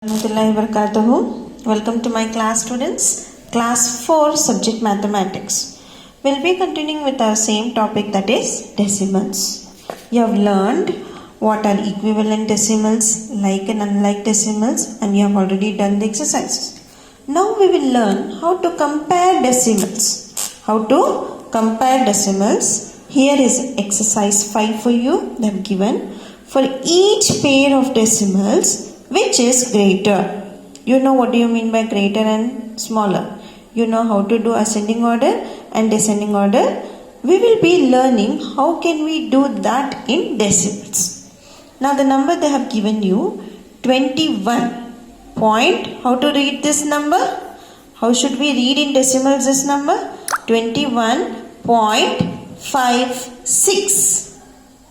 Warahmatullahi wabarakatuh. Welcome to my class students. Class 4 subject mathematics. We'll be continuing with our same topic, that is decimals. You have learned what are equivalent decimals, like and unlike decimals, and you have already done the exercises. Now we will learn how to compare decimals. How to compare decimals. Here is exercise 5 for you. They have given for each pair of decimals, which is greater. You know what do you mean by greater and smaller. You know how to do ascending order and descending order. We will be learning how can we do that in decimals. Now the number they have given you 21 point. How to read this number? How should we read in decimals this number? 21.56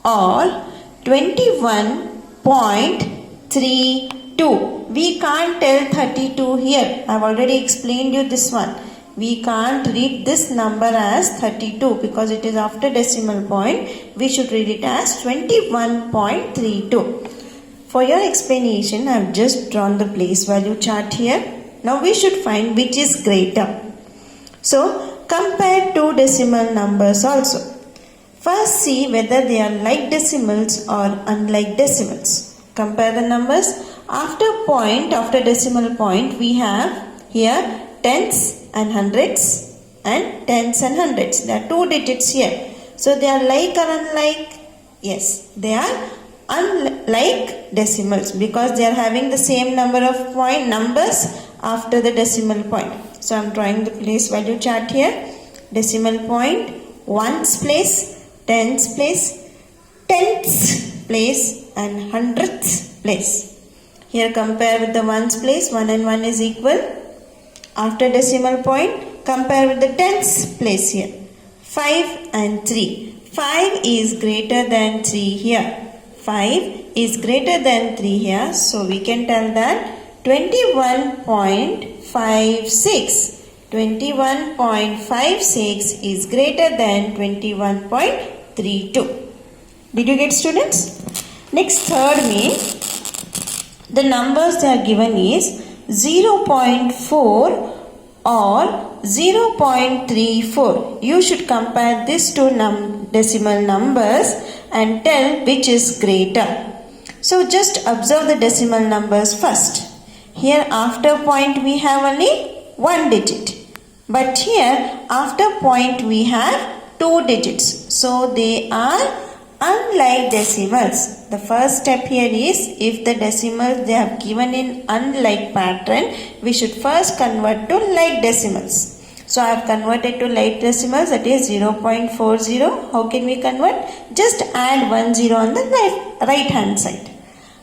or 21.32. We can't tell 32 here. I have already explained you this one. We can't read this number as 32 because it is after decimal point. We should read it as 21.32. For your explanation, I have just drawn the place value chart here. Now we should find which is greater. So compare two decimal numbers also. First see whether they are like decimals or unlike decimals. Compare the numbers. After decimal point, we have here tens and hundreds and tens and hundreds. There are two digits here. So they are like or unlike? Yes, they are unlike decimals because they are having the same number of numbers after the decimal point. So I am drawing the place value chart here. Decimal point, ones place, tens place, tenths place and hundredths place. Here compare with the ones place, 1 and 1 is equal. After decimal point, compare with the tens place here. 5 and 3. 5 is greater than 3 here. 5 is greater than 3 here. So we can tell that 21.56. 21.56 is greater than 21.32. Did you get, students? Next, third means the numbers they are given is 0.4 or 0.34. You should compare these two decimal numbers and tell which is greater. So just observe the decimal numbers first. Here after point we have only one digit. But here after point we have two digits. So they are unlike decimals. The first step here is if the decimals they have given in unlike pattern, we should first convert to like decimals. So I have converted to like decimals, that is 0.40. How can we convert? Just add 1 0 on the right hand side.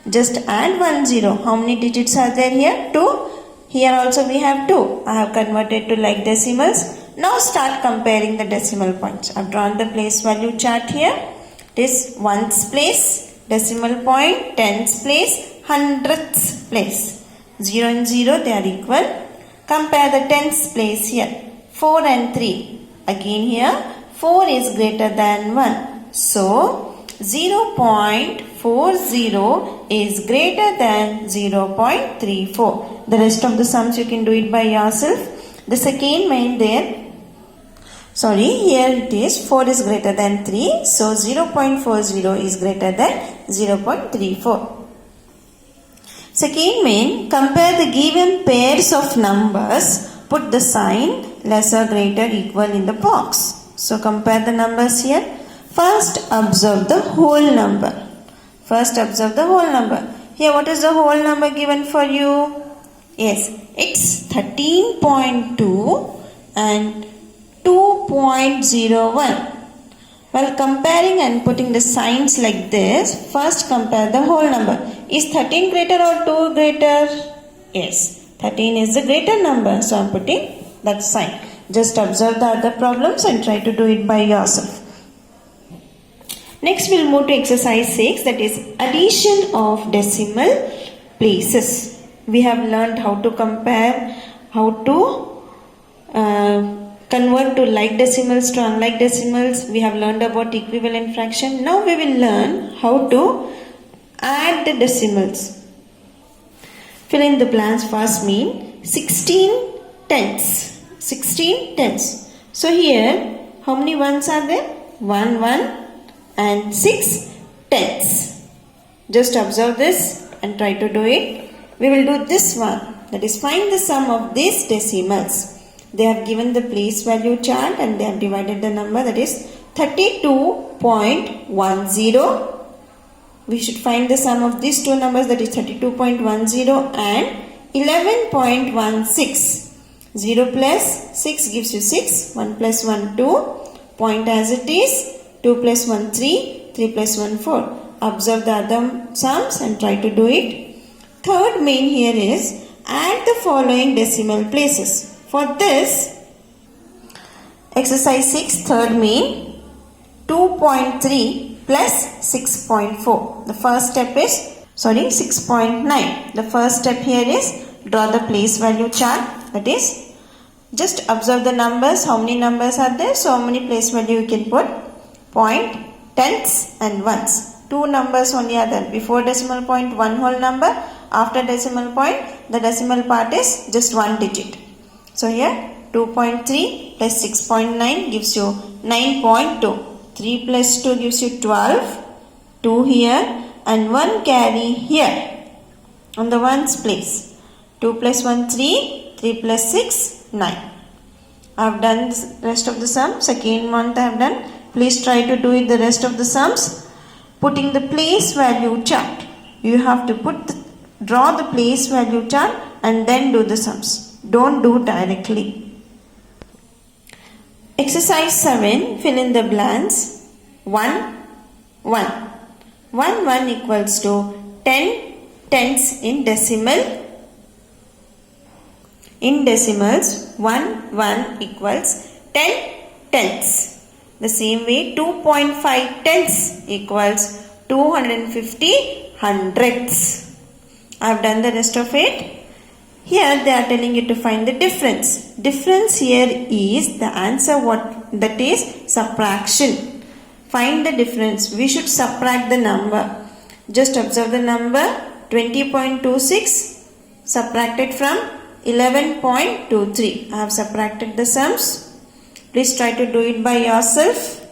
Just add 1 0. How many digits are there here? 2. Here also we have 2. I have converted to like decimals. Now start comparing the decimal points. I have drawn the place value chart here. This ones place, decimal point, tens place, hundredths place. 0 and 0 they are equal. Compare the tens place here. 4 and 3. Again here 4 is greater than 1. So 0.40 is greater than 0.34. The rest of the sums you can do it by yourself. The second main there. Here it is 4 is greater than 3. So 0.40 is greater than 0.34. Second main, compare the given pairs of numbers. Put the sign lesser, greater, equal in the box. So compare the numbers here. First observe the whole number. Here what is the whole number given for you? Yes, it's 13.2 and 2.01. While comparing and putting the signs like this, first compare the whole number. Is 13 greater or 2 greater? Yes, 13 is the greater number. So I am putting that sign. Just observe the other problems and try to do it by yourself. Next we will move to exercise 6, that is addition of decimal places. We have learned how to compare, how to convert to like decimals to unlike decimals. We have learned about equivalent fraction. Now we will learn how to add the decimals. Fill in the blanks first mean 16 tenths. 16 tenths. So here, how many ones are there? 1, 1 and 6 tenths. Just observe this and try to do it. We will do this one. That is, find the sum of these decimals. They have given the place value chart and they have divided the number, that is 32.10. We should find the sum of these two numbers, that is 32.10 and 11.16. 0 plus 6 gives you 6. 1 plus 1 2. Point as it is. 2 plus 1 3. 3 plus 1 4. Observe the other sums and try to do it. Third main here is add the following decimal places. For this, exercise 6 third main 2.3 plus 6.4. The first step is 6.9. The first step here is draw the place value chart. That is, just observe the numbers. How many numbers are there? So many place value you can put. Point, tenths and ones. Two numbers only are there. Before decimal point, one whole number. After decimal point, the decimal part is just one digit. So here 2.3 plus 6.9 gives you 9.2. 3 plus 2 gives you 12. 2 here and 1 carry here on the ones place. 2 plus 1 3. 3 plus 6 9. I have done the rest of the sum. Second one I have done. Please try to do it the rest of the sums. Putting the place value chart. You have to draw the place value chart and then do the sums. Don't do directly. Exercise 7. Fill in the blanks. 1 1. 1 1 equals to 10 tenths in decimal. In decimals, 1 1 equals 10 tenths. The same way 2.5 tenths equals 250 hundredths. I have done the rest of it. Here they are telling you to find the difference. Difference here is the answer that is subtraction. Find the difference. We should subtract the number. Just observe the number 20.26 subtracted from 11.23. I have subtracted the sums. Please try to do it by yourself.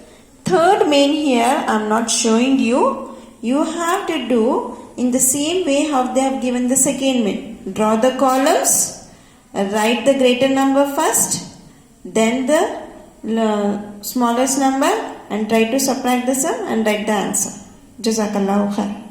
Third main here I am not showing you. You have to do in the same way how they have given the second main. Draw the columns. Write the greater number first. Then the smallest number and try to subtract the sum and write the answer. Jazakallahu khair.